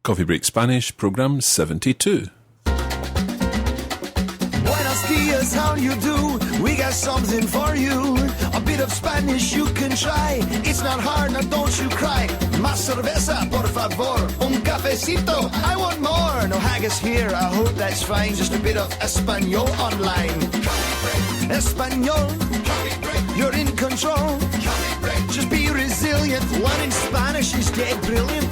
Coffee Break Spanish, Program 72. Buenos dias, how you do? We got something for you. A bit of Spanish you can try. It's not hard, now don't you cry. Más cerveza, por favor. Un cafecito, I want more. No haggis here, I hope that's fine. Just a bit of Espanol online. Espanol, you're in control. Just be resilient. One in Spanish is dead brilliant.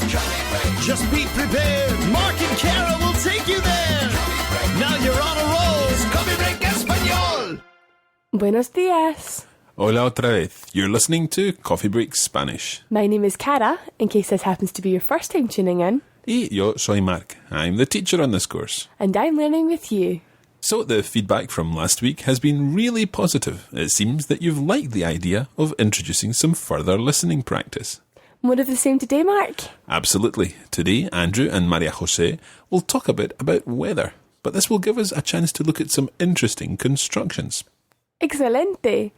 Just be prepared. Mark and Kara will take you there. Now you're on a roll. It's Coffee Break Español. Buenos días. Hola otra vez. You're listening to Coffee Break Spanish. My name is Cara, in case this happens to be your first time tuning in. Y yo soy Mark. I'm the teacher on this course. And I'm learning with you. So the feedback from last week has been really positive. It seems that you've liked the idea of introducing some further listening practice. More of the same today, Mark? Absolutely. Today, Andrew and Maria Jose will talk a bit about weather, but this will give us a chance to look at some interesting constructions. Excelente.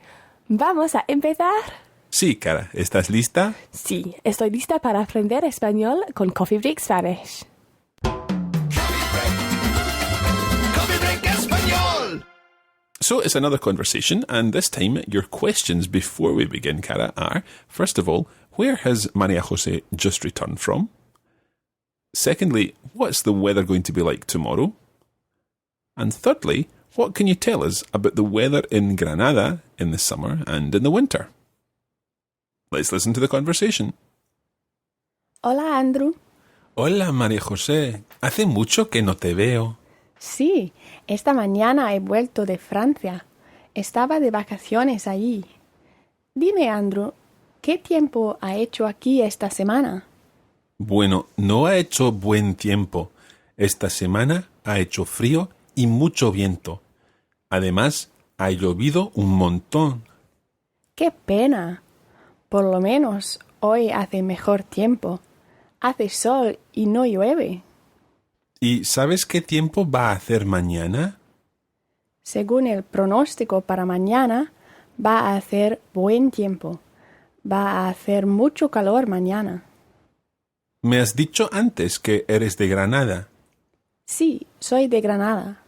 Vamos a empezar. Sí, Cara, ¿estás lista? Sí, estoy lista para aprender español con Coffee Break Spanish. So it's another conversation, and this time your questions before we begin, Cara, are, first of all, where has Maria Jose just returned from? Secondly, what's the weather going to be like tomorrow? And thirdly, what can you tell us about the weather in Granada in the summer and in the winter? Let's listen to the conversation. Hola, Andrew. Hola, María José. Hace mucho que no te veo. Sí, esta mañana he vuelto de Francia. Estaba de vacaciones allí. Dime, Andrew, ¿qué tiempo ha hecho aquí esta semana? Bueno, no ha hecho buen tiempo. Esta semana ha hecho frío y mucho viento. Además, ha llovido un montón. ¡Qué pena! Por lo menos hoy hace mejor tiempo. Hace sol y no llueve. ¿Y sabes qué tiempo va a hacer mañana? Según el pronóstico para mañana, va a hacer buen tiempo. Va a hacer mucho calor mañana. Me has dicho antes que eres de Granada. Sí, soy de Granada.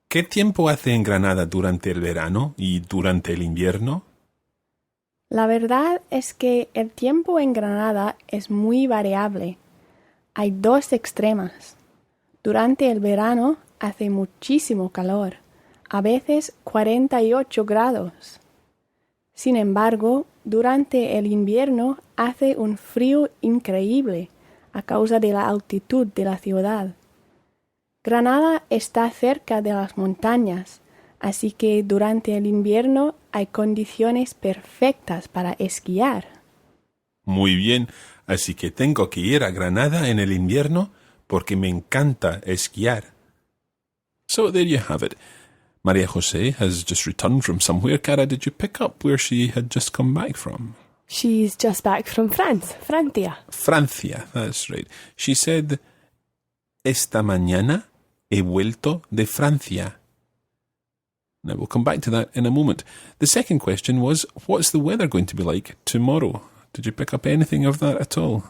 ¿Qué tiempo hace en Granada durante el verano y durante el invierno? La verdad es que el tiempo en Granada es muy variable. Hay dos extremas. Durante el verano hace muchísimo calor, a veces 48 grados. Sin embargo, durante el invierno hace un frío increíble a causa de la altitud de la ciudad. Granada está cerca de las montañas, así que durante el invierno hay condiciones perfectas para esquiar. Muy bien, así que tengo que ir a Granada en el invierno porque me encanta esquiar. So there you have it. Maria Jose has just returned from somewhere. Cara, did you pick up where she had just come back from? She's just back from France, Francia. Francia, that's right. She said, Esta mañana he vuelto de Francia. Now, we'll come back to that in a moment. The second question was, what's the weather going to be like tomorrow? Did you pick up anything of that at all?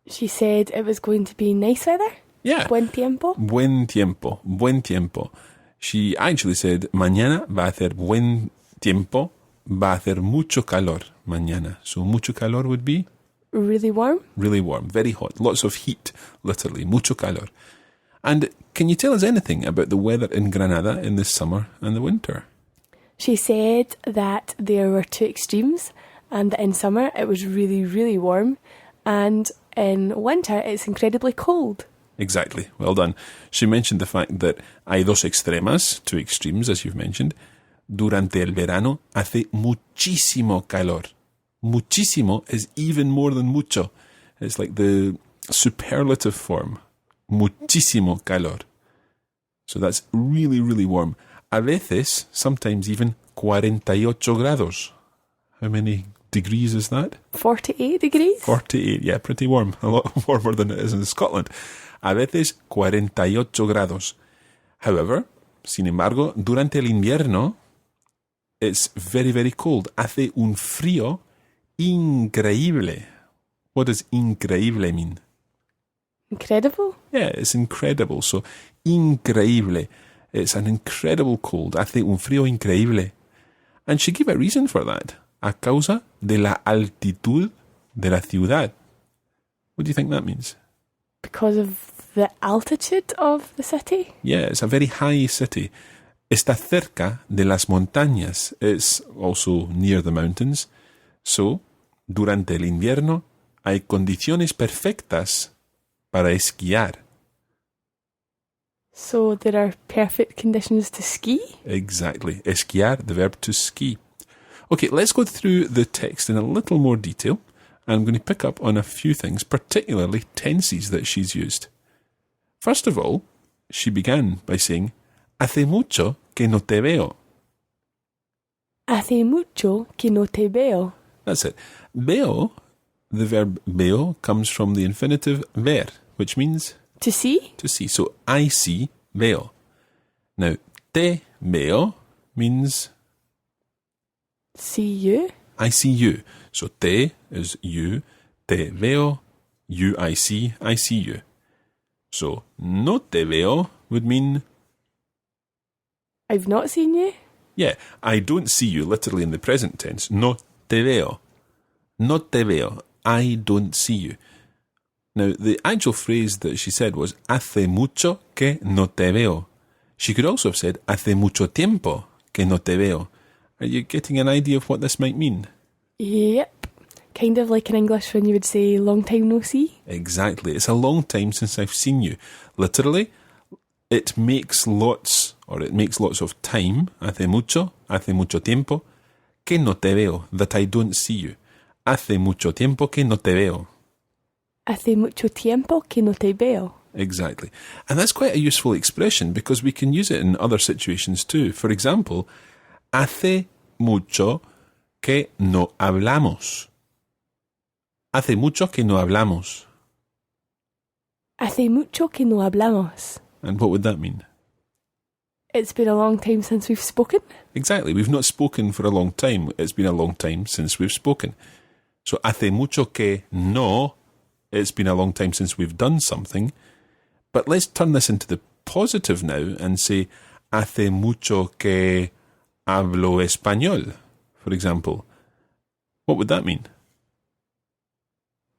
She said it was going to be nice weather. Yeah. Buen tiempo. Buen tiempo. Buen tiempo. She actually said, mañana va a hacer buen tiempo, va a hacer mucho calor mañana. So mucho calor would be? Really warm. Really warm, very hot, lots of heat, literally, mucho calor. And can you tell us anything about the weather in Granada in the summer and the winter? She said that there were two extremes, and that in summer it was really, really warm, and in winter it's incredibly cold. Exactly. Well done. She mentioned the fact that hay dos extremas, two extremes, as you've mentioned. Durante el verano hace muchísimo calor. Muchísimo is even more than mucho. It's like the superlative form. Muchísimo calor. So that's really, really warm. A veces, sometimes even 48 grados. How many degrees is that? 48 degrees? 48, yeah, pretty warm. A lot warmer than it is in Scotland. A veces 48 grados. However, sin embargo, durante el invierno, it's very, very cold. Hace un frío increíble. What does increíble mean? Incredible? Yeah, it's incredible. So, increíble. It's an incredible cold. Hace un frío increíble. And she gave a reason for that. A causa de la altitud de la ciudad. What do you think that means? Because of the altitude of the city? Yeah, it's a very high city. Está cerca de las montañas. It's also near the mountains. So, durante el invierno hay condiciones perfectas para esquiar. So there are perfect conditions to ski? Exactly. Esquiar, the verb to ski. Okay, let's go through the text in a little more detail. I'm going to pick up on a few things, particularly tenses that she's used. First of all, she began by saying, Hace mucho que no te veo. Hace mucho que no te veo. That's it. Veo, the verb veo, comes from the infinitive ver, which means To see? to see. So, I see, veo. Now, te veo means See you? I see you. So, te is you, te veo, you I see you. So, no te veo would mean, I've not seen you? yeah, I don't see you, literally in the present tense. No te veo. No te veo. I don't see you. Now, the actual phrase that she said was, Hace mucho que no te veo. She could also have said, Hace mucho tiempo que no te veo. Are you getting an idea of what this might mean? Yep. Kind of like in English when you would say long time no see. Exactly. It's a long time since I've seen you. Literally, it makes lots of time, hace mucho tiempo, que no te veo, that I don't see you. Hace mucho tiempo que no te veo. Hace mucho tiempo que no te veo. Exactly. And that's quite a useful expression because we can use it in other situations too. For example, hace mucho que no hablamos. Hace mucho que no hablamos. Hace mucho que no hablamos. And what would that mean? It's been a long time since we've spoken. Exactly. We've not spoken for a long time. It's been a long time since we've spoken. So, hace mucho que no, it's been a long time since we've done something. But let's turn this into the positive now and say, hace mucho que hablo español, for example. What would that mean?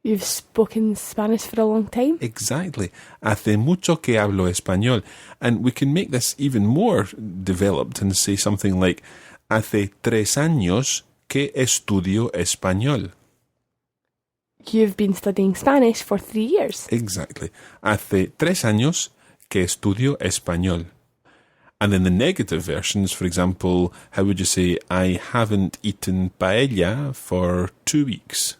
You've spoken Spanish for a long time. Exactly. Hace mucho que hablo español. And we can make this even more developed and say something like, hace 3 años que estudio español. You've been studying Spanish for 3 years. Exactly. Hace 3 años que estudio español. And then the negative versions, for example, how would you say, I haven't eaten paella for 2 weeks?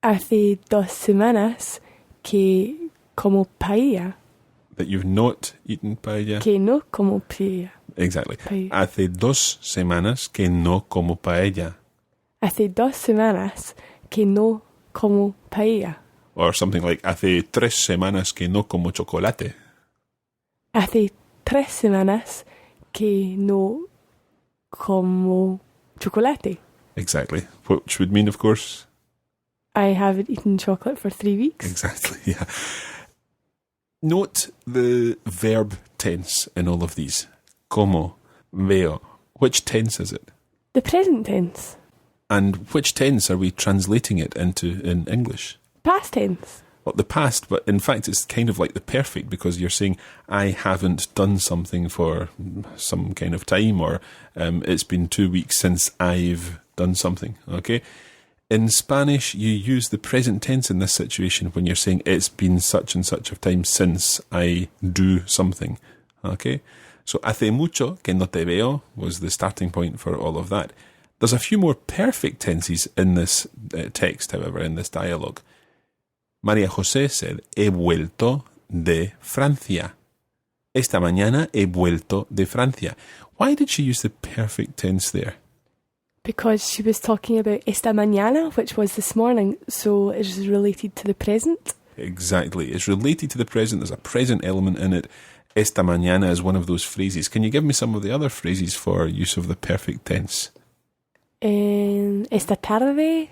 Hace 2 semanas que como paella. That you've not eaten paella? Que no como paella. Exactly. Paella. Hace 2 semanas que no como paella. Hace 2 semanas que no como paella. Or something like, hace 3 semanas que no como chocolate. Hace 3 semanas que no como chocolate. Exactly. Which would mean, of course... I haven't eaten chocolate for 3 weeks. Exactly, yeah. Note the verb tense in all of these. Como, veo. Which tense is it? The present tense. And which tense are we translating it into in English? Past tense. Well, the past, but in fact it's kind of like the perfect because you're saying, I haven't done something for some kind of time, or it's been 2 weeks since I've done something, okay? In Spanish, you use the present tense in this situation when you're saying it's been such and such of time since I do something. Okay? So, hace mucho que no te veo was the starting point for all of that. There's a few more perfect tenses in this text, however, in this dialogue. María José said, he vuelto de Francia. Esta mañana he vuelto de Francia. Why did she use the perfect tense there? Because she was talking about esta mañana, which was this morning, so it's related to the present. Exactly. It's related to the present. There's a present element in it. Esta mañana is one of those phrases. Can you give me some of the other phrases for use of the perfect tense? Esta tarde.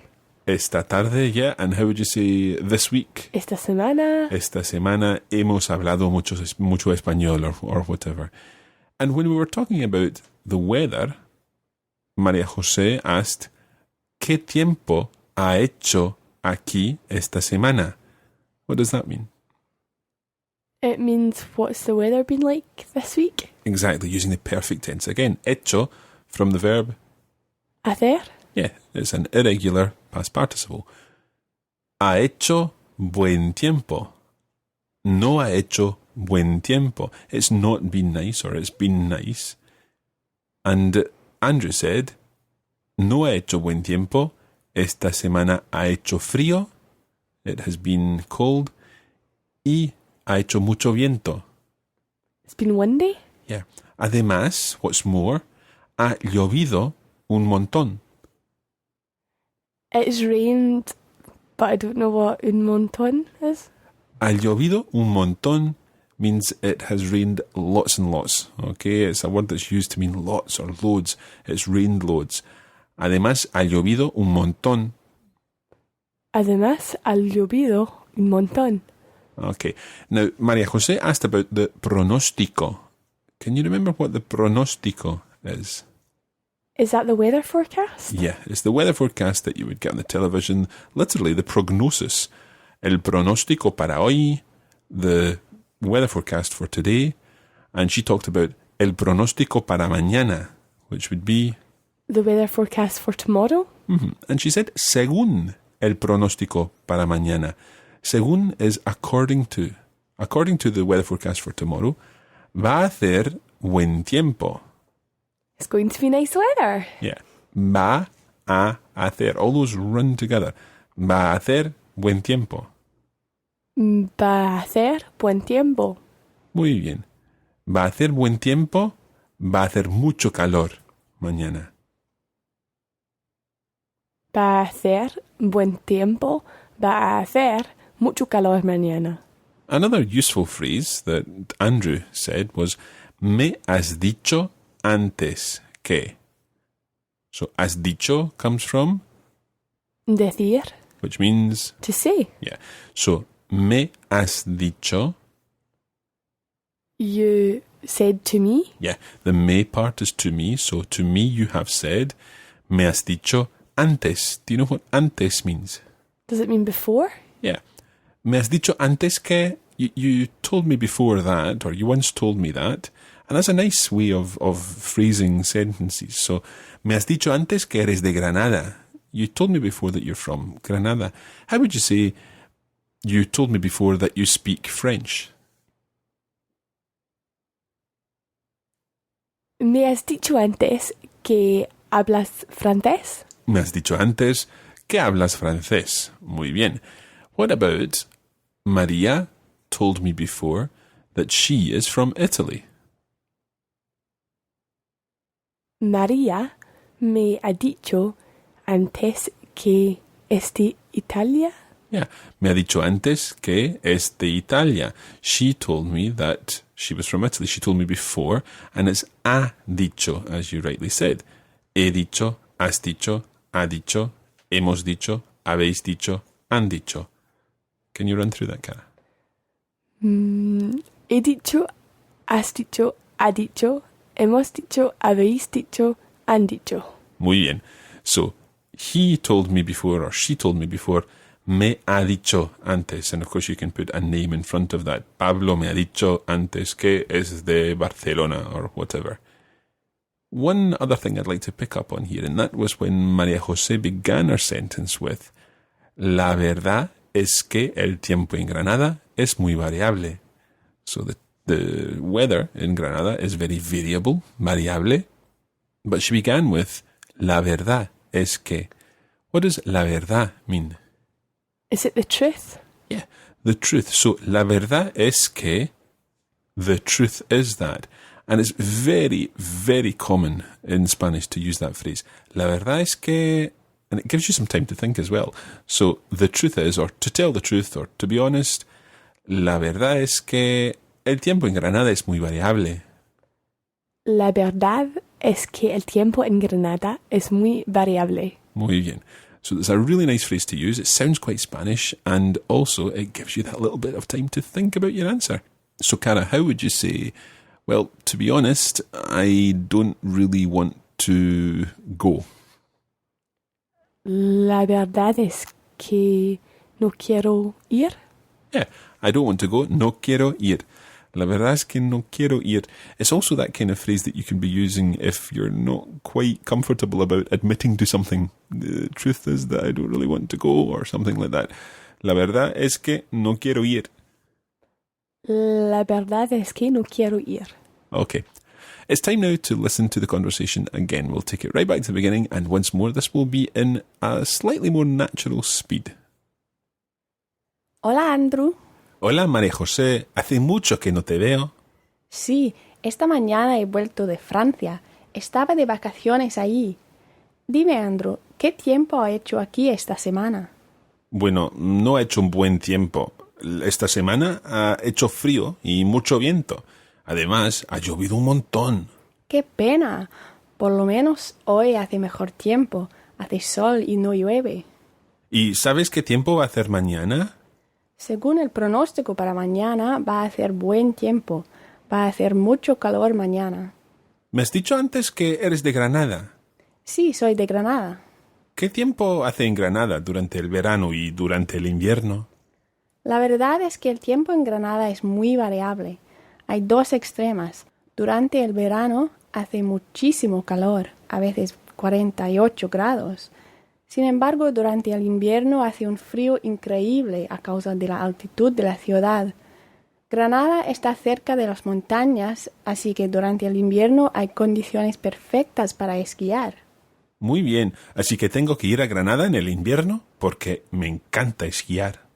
Esta tarde, yeah. And how would you say this week? Esta semana. Esta semana hemos hablado mucho español or whatever. And when we were talking about the weather, María José asked, ¿Qué tiempo ha hecho aquí esta semana? What does that mean? It means what's the weather been like this week? Exactly, using the perfect tense. Again, hecho from the verb. Hacer. Yeah, it's an irregular past participle. Ha hecho buen tiempo. No ha hecho buen tiempo. It's not been nice or it's been nice. And Andrew said, no ha hecho buen tiempo. Esta semana ha hecho frío. It has been cold. Y ha hecho mucho viento. It's been windy. Yeah. Además, what's more, ha llovido un montón. It's rained, but I don't know what un montón is. Ha llovido un montón means it has rained lots and lots. Okay, it's a word that's used to mean lots or loads. It's rained loads. Además, ha llovido un montón. Además, ha llovido un montón. Okay. Now, María José asked about the pronóstico. Can you remember what the pronóstico is? Is that the weather forecast? Yeah, it's the weather forecast that you would get on the television. Literally, the prognosis. El pronóstico para hoy, the weather forecast for today. And she talked about el pronóstico para mañana, which would be... The weather forecast for tomorrow? Mm-hmm. And she said, según el pronóstico para mañana. Según is according to. According to the weather forecast for tomorrow, va a hacer buen tiempo. It's going to be nice weather. Yeah. Va a hacer. All those run together. Va a hacer buen tiempo. Va a hacer buen tiempo. Muy bien. Va a hacer buen tiempo. Va a hacer mucho calor mañana. Va a hacer buen tiempo. Va a hacer mucho calor mañana. Another useful phrase that Andrew said was, me has dicho antes que. So, has dicho comes from? Decir. Which means? To say. Yeah. So, me has dicho. You said to me. Yeah. The me part is to me. So, to me you have said. Me has dicho antes. Do you know what antes means? Does it mean before? Yeah. Me has dicho antes que. You told me before that, or you once told me that. And that's a nice way of phrasing sentences. So, me has dicho antes que eres de Granada. You told me before that you're from Granada. How would you say, you told me before that you speak French? Me has dicho antes que hablas francés. Me has dicho antes que hablas francés. Muy bien. What about María told me before that she is from Italy? María me ha dicho antes que es de Italia. Yeah, me ha dicho antes que es de Italia. She told me that she was from Italy. She told me before, and it's ha dicho, as you rightly said. He dicho, has dicho, ha dicho, hemos dicho, habéis dicho, han dicho. Can you run through that, Cara? He dicho, has dicho, ha dicho, hemos dicho, habéis dicho, han dicho. Muy bien. So, he told me before, or she told me before, me ha dicho antes. And of course you can put a name in front of that. Pablo me ha dicho antes que es de Barcelona, or whatever. One other thing I'd like to pick up on here, and that was when María José began her sentence with, la verdad es que el tiempo en Granada es muy variable. So the weather in Granada is very variable, variable. But she began with, la verdad es que. What does la verdad mean? Is it the truth? Yeah, the truth. So, la verdad es que, the truth is that. And it's very, very common in Spanish to use that phrase. La verdad es que, and it gives you some time to think as well. So, the truth is, or to tell the truth, or to be honest, la verdad es que el tiempo en Granada es muy variable. La verdad es que el tiempo en Granada es muy variable. Muy bien. So it's a really nice phrase to use. It sounds quite Spanish, and also it gives you that little bit of time to think about your answer. So, Cara, how would you say, well, to be honest, I don't really want to go? La verdad es que no quiero ir. Yeah, I don't want to go. No quiero ir. La verdad es que no quiero ir. It's also that kind of phrase that you can be using if you're not quite comfortable about admitting to something. The truth is that I don't really want to go, or something like that. La verdad es que no quiero ir. La verdad es que no quiero ir. Okay. It's time now to listen to the conversation again. We'll take it right back to the beginning, and once more, this will be in a slightly more natural speed. Hola, Andrew. Hola, María José. Hace mucho que no te veo. Sí, esta mañana he vuelto de Francia. Estaba de vacaciones allí. Dime, Andrew, ¿qué tiempo ha hecho aquí esta semana? Bueno, no ha hecho un buen tiempo. Esta semana ha hecho frío y mucho viento. Además, ha llovido un montón. ¡Qué pena! Por lo menos hoy hace mejor tiempo. Hace sol y no llueve. ¿Y sabes qué tiempo va a hacer mañana? Según el pronóstico para mañana, va a hacer buen tiempo. Va a hacer mucho calor mañana. Me has dicho antes que eres de Granada. Sí, soy de Granada. ¿Qué tiempo hace en Granada durante el verano y durante el invierno? La verdad es que el tiempo en Granada es muy variable. Hay dos extremas. Durante el verano hace muchísimo calor, a veces 48 grados. Sin embargo, durante el invierno hace un frío increíble a causa de la altitud de la ciudad. Granada está cerca de las montañas, así que durante el invierno hay condiciones perfectas para esquiar. Muy bien, así que tengo que ir a Granada en el invierno porque me encanta esquiar.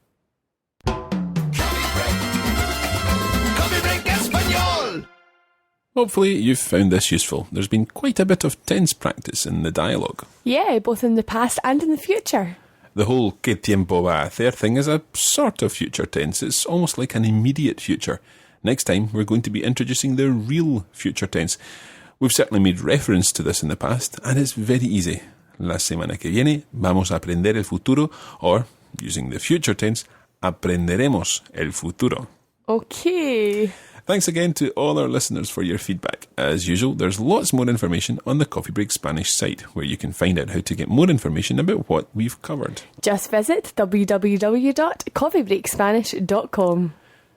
Hopefully you've found this useful. There's been quite a bit of tense practice in the dialogue. Yeah, both in the past and in the future. The whole ¿qué tiempo va a hacer thing is a sort of future tense. It's almost like an immediate future. Next time, we're going to be introducing the real future tense. We've certainly made reference to this in the past, and it's very easy. La semana que viene vamos a aprender el futuro, or, using the future tense, aprenderemos el futuro. Okay. Thanks again to all our listeners for your feedback. As usual, there's lots more information on the Coffee Break Spanish site, where you can find out how to get more information about what we've covered. Just visit www.coffeebreakspanish.com.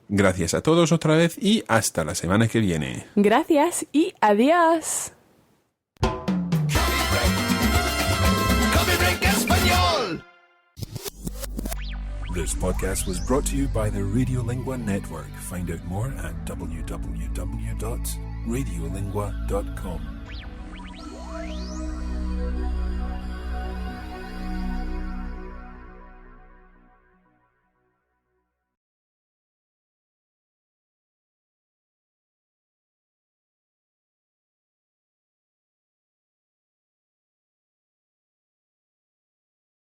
Gracias a todos otra vez y hasta la semana que viene. Gracias y adiós. Coffee Break Español. This podcast was brought to you by the Radiolingua Network. Find out more at www.radiolingua.com.